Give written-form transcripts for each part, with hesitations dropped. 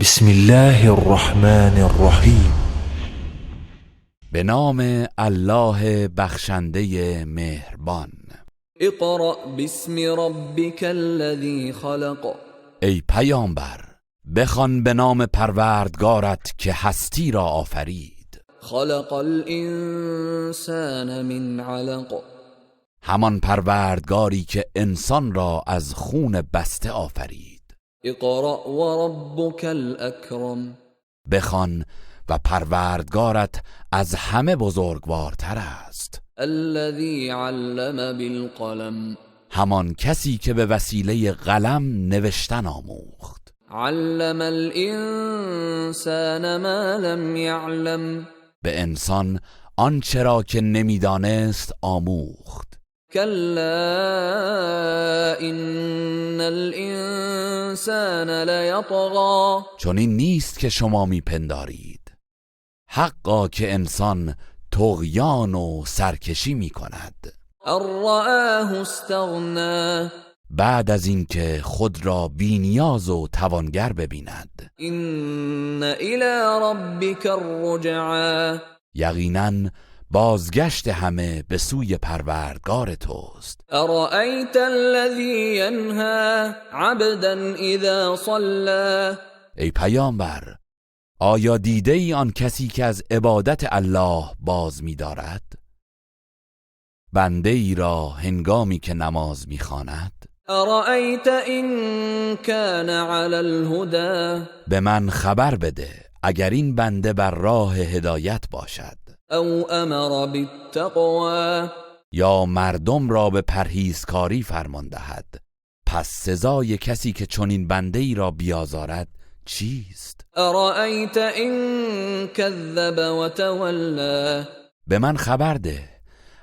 بسم الله الرحمن الرحیم. به نام الله بخشنده مهربان. اقرأ باسم ربك الذي خلق. ای پیامبر، بخوان به نام پروردگارت که هستی را آفرید. خلق الانسان من علق. همان پروردگاری که انسان را از خون بسته آفرید. اقرأ وربك الاکرم. بخوان و پروردگارت از همه بزرگوارتر است. الذي علم بالقلم. همان کسی که به وسیله قلم نوشتن آموخت. علم الانسان ما لم يعلم. به انسان آنچه را که نمیدانست آموخت. كلا ان الانسان ليطغى. چون این نیست که شما میپندارید، حقا که انسان طغیان و سرکشی میکند. ان رآه استغنى. بعد از اینکه خود را بی‌نیاز و توانگر ببیند. ان الى ربك الرجعى. یقینا بازگشت همه به سوی پروردگار توست. ارأیت الذی ینهى عبدا اذا صلى. ای پیامبر، آیا دیده ای آن کسی که از عبادت الله باز می‌دارد؟ بنده ای را هنگامی که نماز می‌خواند. ارأیت ان کان علی الهدى. به من خبر بده اگر این بنده بر راه هدایت باشد. او امر بالتقوى. یا مردم را به پرهیزکاری فرمان دهد. پس سزای کسی که چنین بنده ای را بیازارد چیست؟ ارأیت ان کذب وتولی. به من خبر ده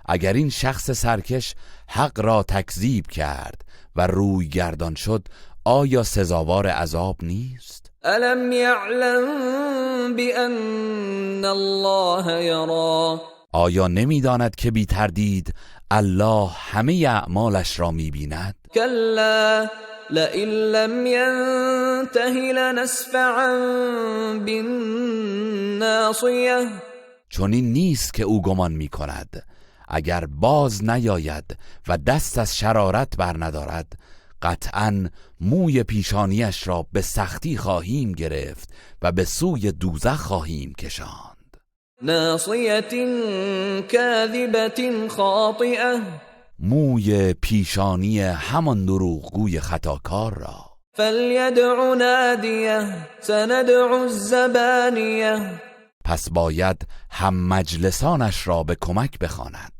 اگر این شخص سرکش حق را تکذیب کرد و روی گردان شد، آیا سزاوار عذاب نیست؟ الم یعلم بان الله یری. آیا نمیداند که بی تردید الله همه اعمالش را میبیند؟ کلا لئن لم ینته لنسفعا بالناصیه. چون این نیست که او گمان میکند اگر باز نیاید و دست از شرارت بر ندارد، قطعاً موی پیشانیش را به سختی خواهیم گرفت و به سوی دوزخ خواهیم کشاند. ناصیه کاذبه خاطئه. موی پیشانی همان دروغگوی خطاکار را. فلیدع نادیه سندع الزبانیه. پس باید هم مجلسانش را به کمک بخواند.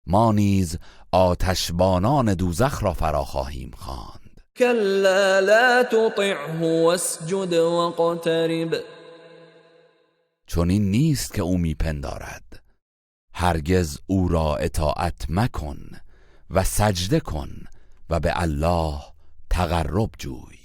ما نیز آتشبانان دوزخ را فرا خواهیم خواند. کلا لا تطعه واسجد واقترب. چون این نیست که او میپندارد، هرگز او را اطاعت مکن و سجده کن و به الله تقرب جوی.